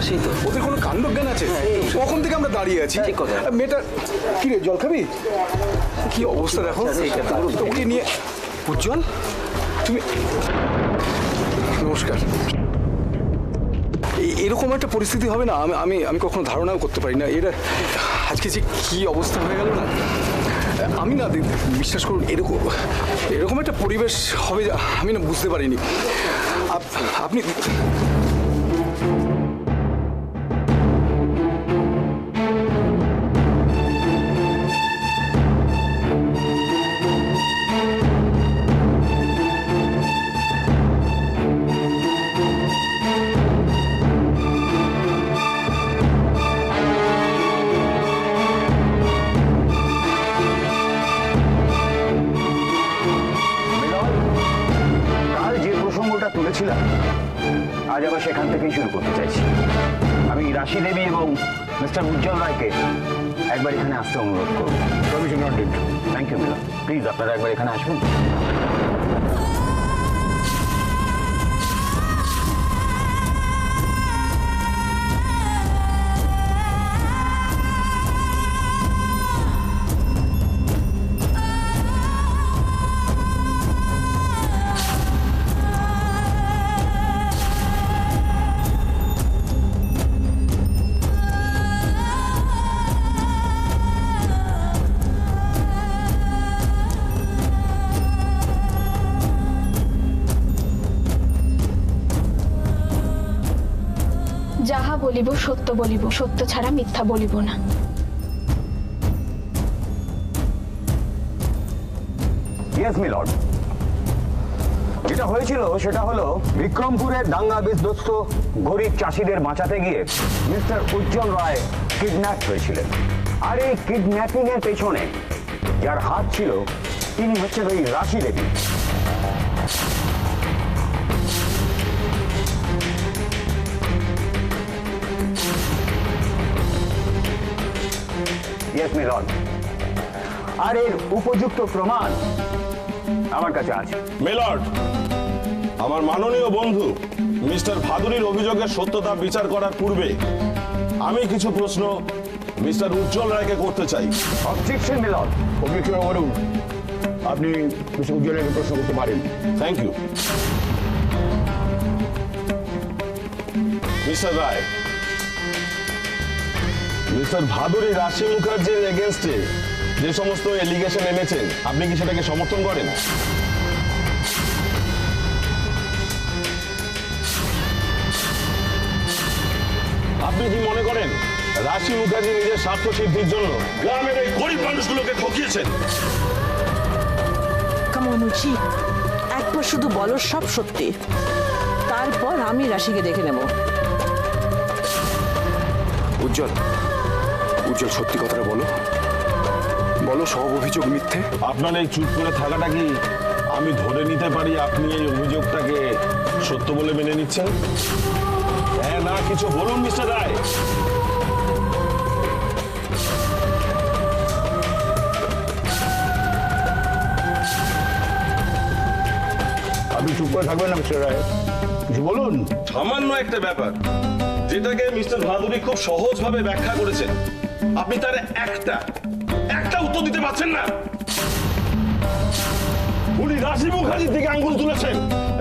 সেই তো ওদের কোনো কাণ্ডজ্ঞান আছে? কখন থেকে আমরা দাঁড়িয়ে আছি। মেয়েটা কি রে, জল খাবি? কি অবস্থা দেখো। ওকে নিয়ে উজ্জ্বল, তুমি নমস্কার। এরকম একটা পরিস্থিতি হবে না আমি আমি কখনো ধারণাও করতে পারি না। এরা আজকে যে কি অবস্থা হয়ে গেল না, আমি না বিশ্বাস করুন এরকম একটা পরিবেশ হবে আমি না বুঝতে পারিনি। আপনি আজ আবার সেখান থেকেই শুরু করতে চাইছি। আমি রাশি দেবী এবং মিস্টার উজ্জ্বল রায়কে একবার এখানে আসতে অনুরোধ করব। Permission granted. Thank you Milan. Please আপনারা একবার এখানে আসবেন। যাহা বলিব সত্য বলিব, সত্য ছাড়া মিথ্যা বলিব না। ইয়েস মিলর্ড, যেটা হয়েছিল সেটা হলো বিক্রমপুরের দাঙ্গা বিধ্বস্ত গরিব চাষিদের বাঁচাতে গিয়ে মিস্টার উজ্জ্বল রায় কিডন্যাপ হয়েছিলেন। আর এই কিডন্যাপিং এর পেছনে যার হাত ছিল তিনি হচ্ছেন ওই রাশি দেবী। ইয়েস মিলর্ড, আর এর উপযুক্ত প্রমাণ আমার কাছে আছে। মিলর্ড, আমার মাননীয় বন্ধু মিস্টার ভাদুরীর অভিযোগের সত্যতা বিচার করার পূর্বে আমি কিছু প্রশ্ন মিস্টার উজ্জ্বল রায়কে করতে চাই। Objection milord. অবজেকশন করুন। আপনি মিস্টার উজ্জ্বল রায়কে প্রশ্ন করতে পারেন। Thank you. Mister Roy, mister Bhaduri Rashi মুখার্জির এগেনস্টে যে সমস্ত এলিগেশন এনেছেন আপনি কি সেটাকে সমর্থন করেন? আপনি কি মনে করেন রাশি মুখার্জি নিজের স্বার্থ সিদ্ধির জন্য গ্রামের এই গরিব মানুষগুলোকে ঠকিয়েছেন? কামনুচি, একবার শুধু বলো সব সত্যি, তারপর আমি রাশিকে দেখে নেব। উজ্জ্বল, উজ্জ্বল সত্যি কথাটা বলো, বলো সব অভিযোগ মিথ্যে। আপনার এই চুপ করে থাকাটা কি আমি ধরে নিতে পারি আপনি এই অভিযোগটাকে সত্য বলে মেনে নিচ্ছেন? হ্যাঁ না কিছু বলুন মিস্টার রায়। আপনি চুপ করে থাকবেন না মিস্টার রায়, কিছু বলুন। সামান্য একটা ব্যাপার যেটাকে মিস্টার ভাদুরী খুব সহজভাবে ব্যাখ্যা করেছেন, আপনি তার একটা উত্তর দিতে পারছেন না। উনি রাশি মুখার্জির দিকে আঙ্গুল তুলেছেন।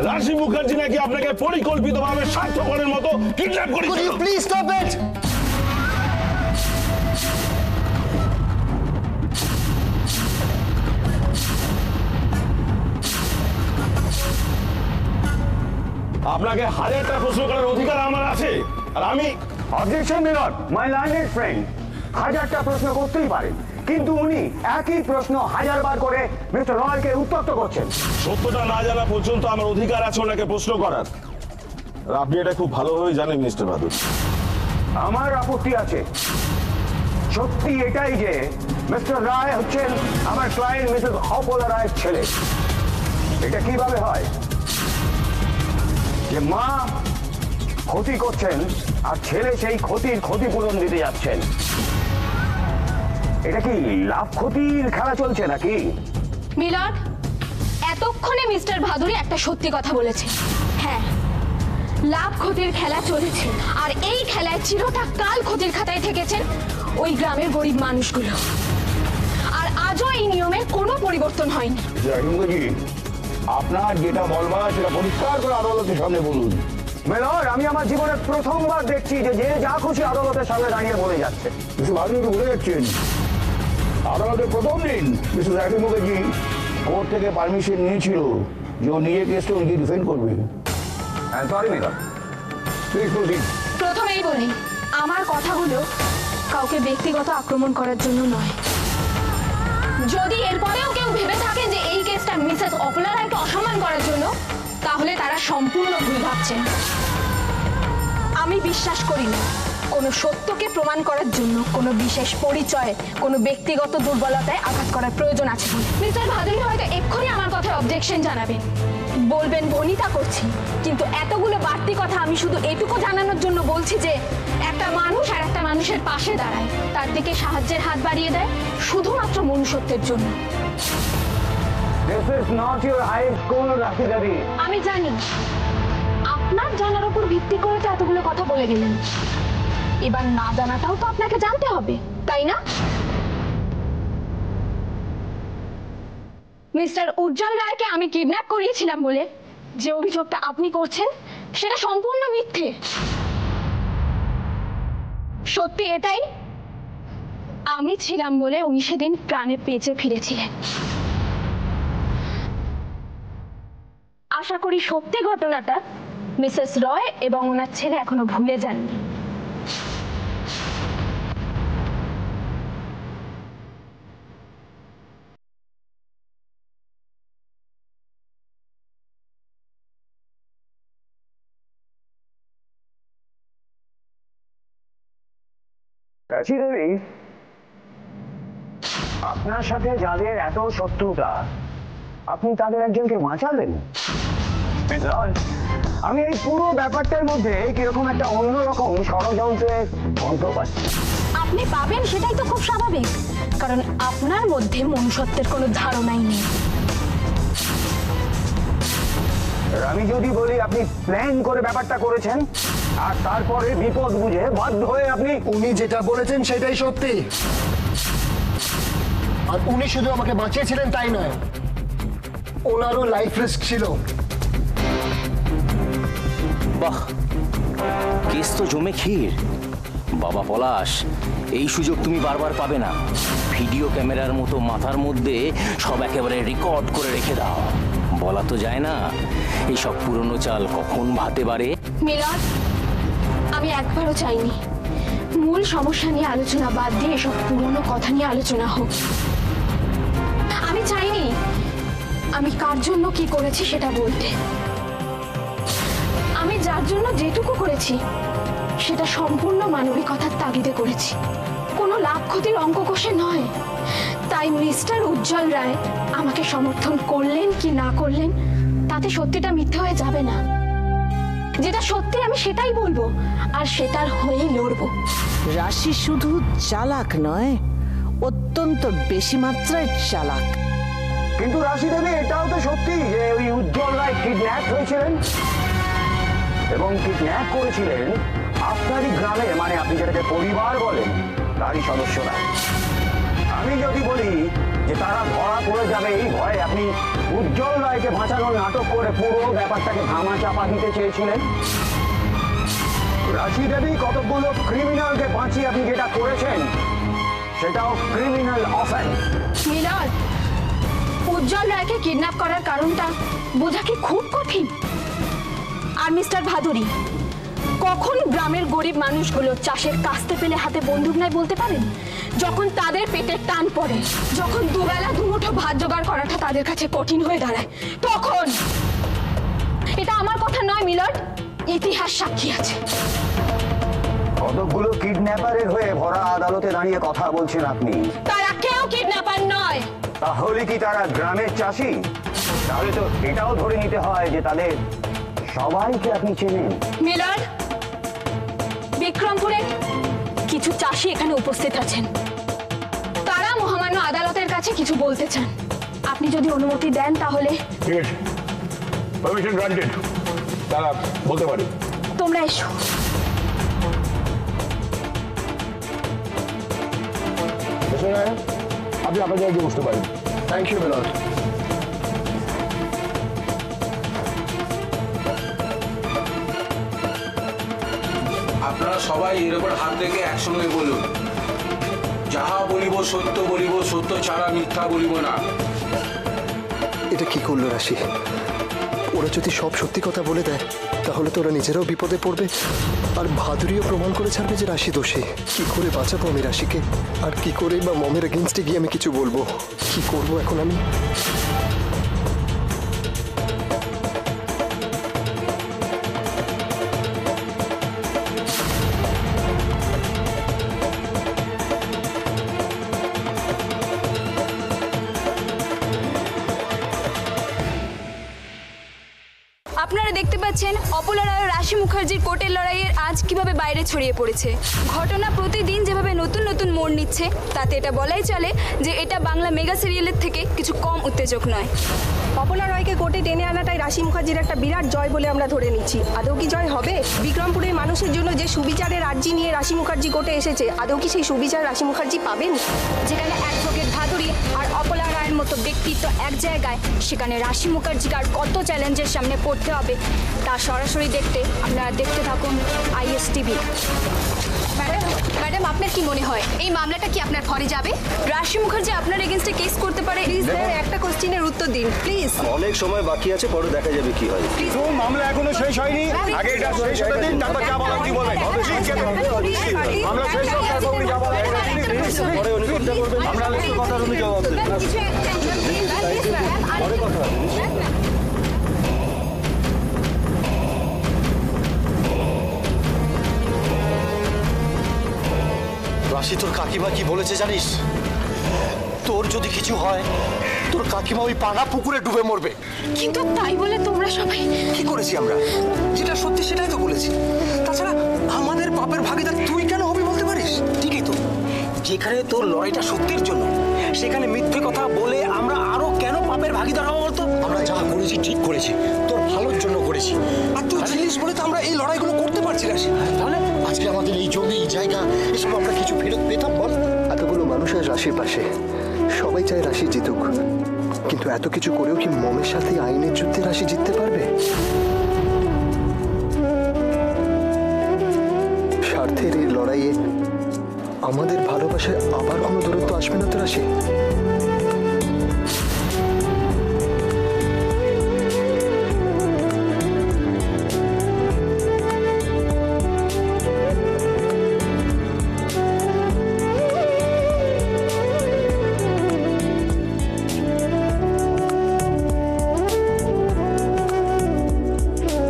রাশি মুখার্জি নাকি আপনাকে পরিকল্পিতভাবে স্বার্থপরের মতো কিডন্যাপ করেছিল। Please stop it. আপনাকে 1000টা প্রশ্ন করার অধিকার আমার আছে, আর আমি অবজেকশন মিলর্ড, মাই লার্নেড ফ্রেন্ড, 1000টা প্রশ্ন করতেই পারেন, কিন্তু উনি একই প্রশ্ন 1000 বার করে মিস্টার রয়কে উত্তপ্ত করছেন। সত্যটা না জানা পর্যন্ত আমার অধিকার আছে ওনাকে প্রশ্ন করার, আর আপনি এটা খুব ভালোভাবে জানেন মিস্টার ভাদুরী। আমার আপত্তি আছে। সত্যি এটাই যে মিস্টার রায় হচ্ছেন আমার ক্লায়েন্ট মিসেস অপলা রায়ের ছেলে। এটা কিভাবে হয় যে মা ক্ষতি করছেন আর ছেলে সেই ক্ষতির ক্ষতিপূরণ দিতে যাচ্ছেন? এটা কি লাভ ক্ষতির খেলা চলছে নাকি? মিলন, এতক্ষণে মিস্টার ভাদুরী একটা সত্যি কথা বলেছে। হ্যাঁ, লাভ ক্ষতির খেলা চলেছে, আর এই খেলায় চিরটা কাল ক্ষতির খাতায় থেকেছেন ওই গ্রামের গরিব মানুষগুলো। আর আজও এই নিয়মের কোনো পরিবর্তন হয়নি। আপনার যেটা বলবার সেটা পরিষ্কার করে আদালতের সামনে বলুন। মেলর, আমি আমার জীবনে প্রথমবার দেখছি যে যে যা খুশি আদালতের সামনে দাঁড়িয়ে বলে যাচ্ছে। আপনি একটু ভুলে যাচ্ছেন, আদালতের প্রথম দিন মিসেস রাখি মুখার্জি কোর্ট থেকে পারমিশন নিয়েছিল যে ও নিজে কেসটা নিজে ডিফেন্ড করবে। Sorry milord, please proceed. প্রথমেই বলি, আমার কথাগুলো কাউকে ব্যক্তিগত আক্রমণ করার জন্য নয়। যদি এরপরেও কেউ ভেবে থাকে যে এই কেসটা মিসেস অপলা রায়কে অসম্মান করার জন্য, তাহলে তারা সম্পূর্ণ ভুল ভাবছেন। আমি বিশ্বাস করি না কোনো সত্যকে প্রমাণ করার জন্য কোনো বিশেষ পরিচয়, কোনো ব্যক্তিগত দুর্বলতায় আঘাত করার প্রয়োজন আছে। মিস্টার ভাদুরী হয়তো এক্ষুনি আমার কথায় অবজেকশন জানাবেন, বলবেন বনিতা করছি, কিন্তু এতগুলো বাড়তি কথা আমি শুধু এটুকু জানানোর জন্য বলছি যে একটা মানুষ আর একটা মানুষের পাশে দাঁড়ায়, তার দিকে সাহায্যের হাত বাড়িয়ে দেয় শুধুমাত্র মনুষ্যত্বের জন্য। This is not your high school, রাখি দেবী। আমি জানি আপনার জানার উপর ভিত্তি করে তো এতগুলো কথা বলে গেলেন, এবার না জানাটাও তো আপনাকে জানতে হবে, তাই না? মিস্টার উজ্জ্বল রায়কে আমি কিডন্যাপ করিয়েছিলাম বলে যে অভিযোগটা আপনি করছেন সেটা সম্পূর্ণ মিথ্যে। সত্যি এটাই, আমি ছিলাম বলে উনি সেদিন প্রাণে বেঁচে ফিরেছিলেন। আশা করি সত্যি ঘটনাটা মিসেস রয় এবং ওনার ছেলে এখনো ভুলে যাননি। রাখি দেবী, আপনার সাথে যাদের এত শত্রুতা, আপনি তাদের একজনকে বাঁচালেন। আমি এই পুরো ব্যাপারটার মধ্যে কিরকম একটা অন্যরকম ষড়যন্ত্রের গন্ধ পাচ্ছি। আপনি পাবেন সেটাই তো খুব স্বাভাবিক, কারণ আপনার মধ্যে মনুষ্যত্বের কোনো ধারণাই নেই। আমি যদি বলি আপনি প্ল্যান করে ব্যাপারটা করেছেন, আর তারপরে বিপদ বুঝে বাধ্য হয়ে আপনি উনি যেটা বলেছেন সেটাই সত্যি। আর উনি শুধু আমাকে বাঁচিয়েছিলেন তাই নয়, ওনারও লাইফ রিস্ক ছিল। বাহ, কেস তো জমে ক্ষীর। বাবা পলাশ, এই সুযোগ তুমি বারবার পাবে না। ভিডিও ক্যামেরার মতো মাথার মধ্যে সব একেবারে রেকর্ড করে রেখে দাও। বলা তো যায় না এইসব পুরনো চাল কখন ভাতে বাড়ে। মিলন, আমি একবারও চাইনি মূল সমস্যা নিয়ে আলোচনা বাদ দিয়ে এসব পুরনো কথা নিয়ে আলোচনা হোক। আমি চাইনি আমি কার জন্য কি করেছি সেটা বলতে। আমি যার জন্য যেটুকু করেছি সেটা সম্পূর্ণ মানবিকতার তাগিদে করেছি, কোনো লাভ ক্ষতির অঙ্ক কষে নয়। তাই মিস্টার উজ্জ্বল রায় আমাকে সমর্থন করলেন কি না করলেন তাতে সত্যিটা মিথ্যে হয়ে যাবে না। যেটা সত্যি আমি সেটাই বলবো, আর সেটার হয়েই লড়বো। রাশি শুধু চালাক নয়, অত্যন্ত বেশি মাত্রায় চালাক। কিন্তু রাশি দেবী, এটাও তো সত্যি যে ওই উজ্জ্বল রায় কিডন্যাপ হয়েছিলেন এবং কিডন্যাপ করেছিলেন আপনারই গ্রামে, মানে আপনি যেটাকে পরিবার বলেন তারই সদস্যরা। আমি যদি বলি যে তারা ধরা পড়ে যাবে এই ভয়ে আপনি উজ্জ্বল রায়কে বাঁচানোর নাটক করে পুরো ব্যাপারটাকে ধামা চাপা দিতে চেয়েছিলেন। রাশি দেবী, কতগুলো ক্রিমিনালকে বাঁচিয়ে আপনি যেটা করেছেন সেটাও ক্রিমিনাল অফেন্স। মিলন, উজ্জ্বল রায়কে কিডন্যাপ করার কারণটা বোঝা কি খুব কঠিন? আর মিস্টার ভাদুরী, কখন গ্রামের গরিব মানুষগুলো চাষের কাস্তে পেলে হাতে বন্দুক নাই বলতে পারেন? যখন তাদের পেটের টান পড়ে, যখন দুবেলা দুমুঠো ভাত জোগাড় করাটা তাদের কাছে কঠিন হয়ে দাঁড়ায়, তখন। এটা আমার কথা নয় মিলন, ইতিহাস সাক্ষী আছে। কতগুলো কিডন্যাপারের হয়ে ভরা আদালতে দাঁড়িয়ে কথা বলছেন আপনি। তারা কেউ কিডন্যাপার নয়। তাহলে কি তারা গ্রামের চাষি? তাহলে তো এটাও ধরে নিতে হয় যে তাদের সবাইকে আপনি চেনেন। মিলন, বিক্রমপুরে কিছু চাষি এখানে উপস্থিত আছেন, তারা মহামান্য আদালতের কাছে কিছু বলতে চান। আপনি যদি অনুমতি দেন তাহলে। পারমিশন গ্রান্টেড, তারা বলতে পারে। তোমরা এসো। আপনি আপনার জায়গায় বসতে পারেন। Thank you milord. আপনারা সবাই এর উপর হাত রেখে একসঙ্গে বলুন, যাহা বলিব সত্য বলিব, সত্য ছাড়া মিথ্যা বলিব না। এটা কি করলো রাশি? ওরা যদি সব সত্যি কথা বলে দেয় তাহলে তো ওরা নিজেরাও বিপদে পড়বে, আর ভাদুরীও প্রমাণ করে ছাড়বে যে রাশি দোষী। কি করে বাঁচাবো আমি রাশিকে? আর কি করে বা মমের এগেনস্টে গিয়ে আমি কিছু বলবো? কি করবো এখন আমি? আপনারা দেখতে পাচ্ছেন অপলা রায় ও রাশি মুখার্জির কোর্টের লড়াইয়ের আজ কিভাবে বাইরে ছড়িয়ে পড়েছে। ঘটনা প্রতিদিন যেভাবে নতুন নতুন মোড় নিচ্ছে তাতে এটা বলাই চলে যে এটা বাংলা মেগা সিরিয়ালের থেকে কিছু কম উত্তেজক নয়। অপলা রায়কে কোর্টে টেনে আনাটাই রাশি মুখার্জির একটা বিরাট জয় বলে আমরা ধরে নিচ্ছি। আদৌ কি জয় হবে? বিক্রমপুরের মানুষের জন্য যে সুবিচারের আর্জি নিয়ে রাশি মুখার্জি কোর্টে এসেছে, আদৌ কি সেই সুবিচার রাশি মুখার্জি পাবেন? যেখানে অ্যাডভোকেট ভাদুরী আর অপলা রায়ের মতো ব্যক্তিত্ব এক জায়গায়, সেখানে রাশি মুখার্জিকে আর কত চ্যালেঞ্জের সামনে পড়তে হবে তা সরাসরি দেখতে আপনারা দেখতে থাকুন ISTV। ম্যাডাম, আপনার কি মনে হয় এই মামলাটা কি আপনার ফরে যাবে? রাশি মুখার্জি আপনার এগেইনস্টে কেস করতে পারে। প্লিজ স্যার, একটা কোশ্চেনের উত্তর দিন প্লিজ। অনেক সময় বাকি আছে, পরে দেখা যাবে কি হয়। মামলা এখনো শেষ হয়নি, আগে এটা শেষ হতে দিন, তারপর যা বলার উনি বলবেন। মামলা শেষ হোক, তারপর উনি যা বলার পরে উনি কথা বলবেন, আমরা কথা উনি জবাব দেবেন। পরে কথা হবে। রাশি, তোর কাকিমা কি বলেছে জানিস? তোর যদি কিছু হয় তোর কাকিমা ওই পানা পুকুরে ডুবে মরবে। কিন্তু তাই বলে তোমরা সবাই কি করেছি আমরা? যেটা সত্যি সেটাই তো বলেছি। তাছাড়া আমাদের পাপের ভাগিদার তুই কেন হবি বলতে পারিস? ঠিকই তো, যেখানে তোর লড়াইটা সত্যির জন্য সেখানে মিথ্যে কথা বলে আমরা আরো কেন পাপের ভাগিদার হবো বলতো? আমরা যা করেছি ঠিক করেছি, তোর ভালোর জন্য করেছি। আর তুই জিনিস বলে তো আমরা এই লড়াইগুলো করতে পারছি না। তাহলে আজকে আমাদের এই জমি, এই জায়গা, এসব আমরা কিছু ফেরত পেতাম বল? এতগুলো মানুষের রাশির পাশে, সবাই চায় রাশি জিতুক, কিন্তু এত কিছু করেও কি মমের সাথে আইনের যুদ্ধে রাশি জিততে পারবে? স্বার্থের এই লড়াইয়ে আমাদের ভালোবাসায় আবার কোনো দূরত্ব আসবে না তো রাশি?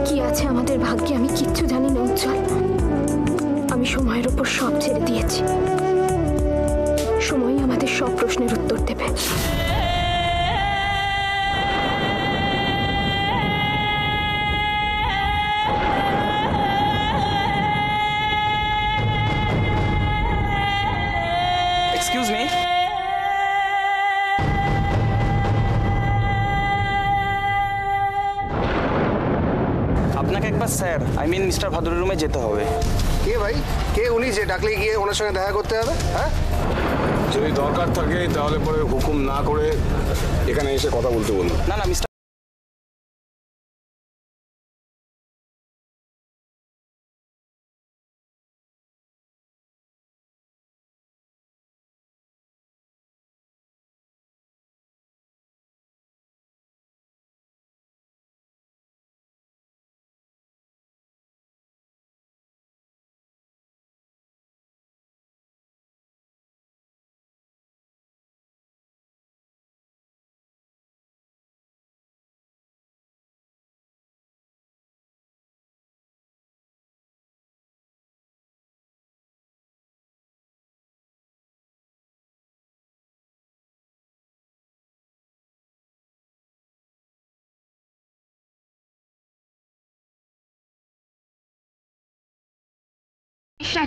কি আছে আমাদের ভাগ্যে আমি কিচ্ছু জানি না উজ্জ্বল। আমি সময়ের উপর সব ছেড়ে দিয়েছি। সময়ই আমাদের সব প্রশ্নের উত্তর দেবে। এক্সকিউজ মি, আপনাকে একবার স্যার, আই মিন মিস্টার ভাদুরীর রুমে যেতে হবে। কে ভাই? কে উনি যে ডাকলে গিয়ে ওনার সঙ্গে দেখা করতে হবে? হ্যাঁ, যদি দরকার থাকে তাহলে পরে হুকুম না করে এখানে এসে কথা বলতে বলুন। না না মিস্টার,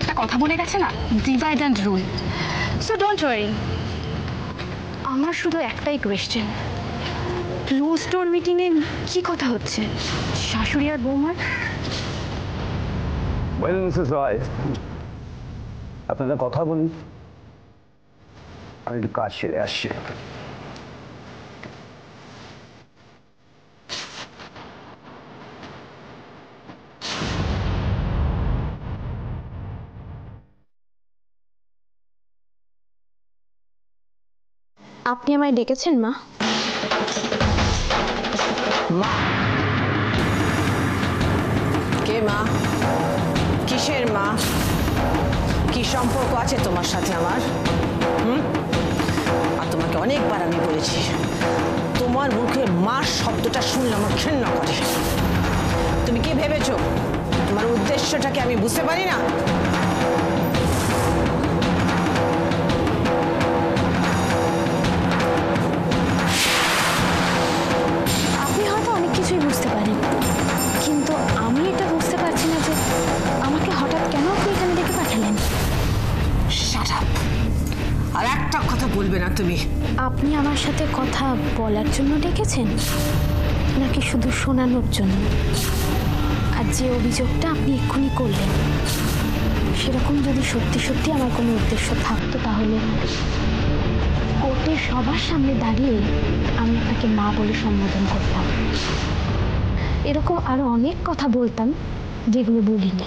একটা কথা বলে গেছে না, divide and rule. So don't worry. আমার শুধু একটাই কোয়েশ্চেন, ক্লোজ ডোর মিটিংয়ে কি কথা হচ্ছে শাশুড়ি আর বৌমার? ওয়েল মিসেস রয়, আপনাদের কথা বলুন, আমি একটু কাজ সেরে আসছি। আপনি আমায় ডেকেছেন মা? মা কে মা? কিসের মা? কি সম্পর্ক আছে তোমার সাথে আমার? আর তোমাকে অনেকবার আমি বলেছি, তোমার মুখে মা শব্দটা শুনলে আমার ঘৃণা করে। তুমি কি ভেবেছো তোমার উদ্দেশ্যটাকে আমি বুঝতে পারি না? আপনি হয়তো অনেক কিছুই বুঝতে পারেন, কিন্তু আমি এটা বুঝতে পারছি না যে আমাকে হঠাৎ কেন আপনি এখানে ডেকে পাঠালেন। Shut up! আর একটা কথা বলবে না তুমি। আপনি আমার সাথে কথা বলার জন্য ডেকেছেন নাকি শুধু শোনানোর জন্য? আর যে অভিযোগটা আপনি এক্ষুনি করলেন, সেরকম যদি সত্যি সত্যি আমার কোনো উদ্দেশ্য থাকতো, তাহলে কোর্টে সবার সামনে দাঁড়িয়ে আমি আপনাকে মা বলে সম্বোধন করতাম। এরকম আরো অনেক কথা বলতাম যেগুলো বলিনি।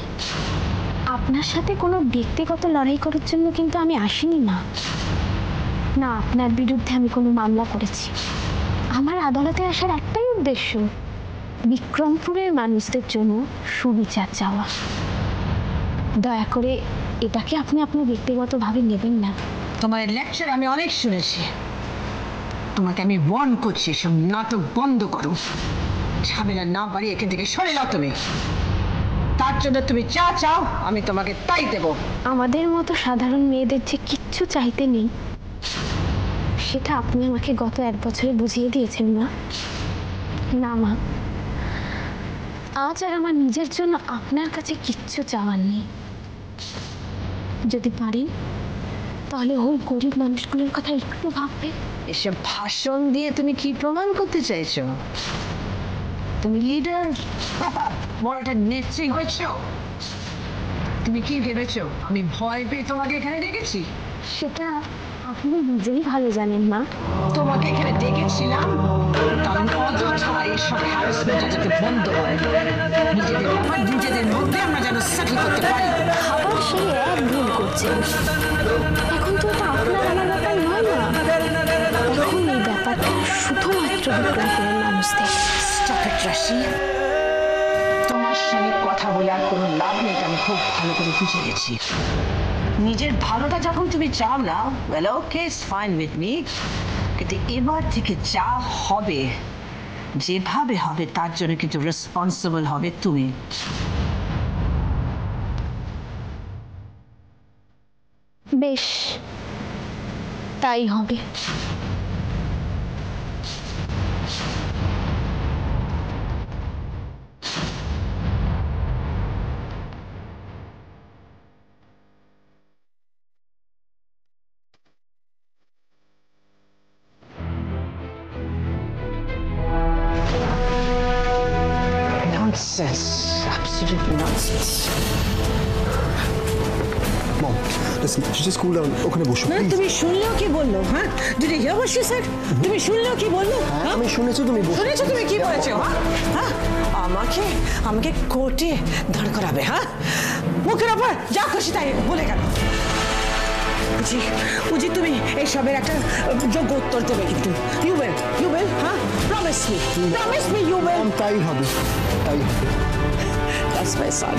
আপনার সাথে কোনো ব্যক্তিগত লড়াই করার জন্য কিন্তু আমি আসিনি মা। না, আপনার বিরুদ্ধে আমি কোনো মামলা করেছি। আমার আদালতে আসার একটাই উদ্দেশ্য, বিক্রমপুরের মানুষদের জন্য সুবিচার চাওয়া। দয়া করে এটাকে আপনি আপনার ব্যক্তিগতভাবে নেবেন না। তোমার লেকচার আমি অনেক শুনেছি। তোমাকে আমি ওয়ার্ন করছি, সব নাটক বন্ধ করো। ঝামেলা না বাড়িয়ে এখান থেকে সরে যাও তুমি। তার জন্য তুমি যা চাও আমি তোমাকে তাই দেব। আমাদের মতো সাধারণ মেয়েদের যে কিচ্ছু চাইতে নেই, সেটা আপনি আমাকে গত 1 বছরে বুঝিয়ে দিয়েছেন না। না মা, আজ আর আমার নিজের জন্য আপনার কাছে কিচ্ছু চাওয়ার নেই। যদি পারেন তাহলে ওই গরিব মানুষগুলোর কথা একটু ভাববেন। এসব ভাষণ দিয়ে তুমি কি প্রমাণ করতে চাইছো? তুমি লিডার, বড় একটা নেত্রী হয়েছো। তুমি কি ভেবেছো আমি ভয় পেয়ে তোমাকে এখানে ডেকেছি? সেটা আপনি নিজেই ভালো জানেন মা। তোমাকে এখানে ডেকেছিলাম কারণ অযথা এইসব হ্যারাসমেন্ট যাতে বন্ধ হয়। নিজেদের ব্যাপার নিজেদের মধ্যে আমরা যেন সেটেল করতে পারি। আবার সেই এক ভুল করছেন। এখন তো এটা আপনার আমার ব্যাপার নয় না। এখন এই ব্যাপারটা শুধুমাত্র বিক্রমপুরের মানুষদের। স্টপ ইট রাশি। তোমার সঙ্গে কথা বলে আর কোনো লাভ নেই, আমি খুব ভালো করে বুঝে গেছি। নিজের ভালোটা যখন তুমি চাও না, well okay, it's fine with me. কিন্তু এবার থেকে যা হবে, যেভাবে হবে, তার জন্য কিন্তু রেসপন্সিবল হবে তুমি। বেশ, তাই হবে। Nonsense, absolute nonsense. Mom, listen, just cool down. ওখানে বসো please. তুমি শুনলেও কি বললো? হ্যাঁ, did you hear what she said? তুমি শুনলেও কি বললো? হ্যাঁ, আমি শুনেছি তুমি বসো। শুনেছো তুমি কি বলেছো? হ্যাঁ, আমাকে কোর্টে দাঁড় করাবে? হ্যাঁ, মুখের ওপর যা খুশি তাই বলে গেল। বুঝি তুমি এইসবের একটা যোগ্য উত্তর দেবে কিন্তু। You will, হ্যাঁ? Promise me you will. তাই হবে, তাই হবে। That's my son.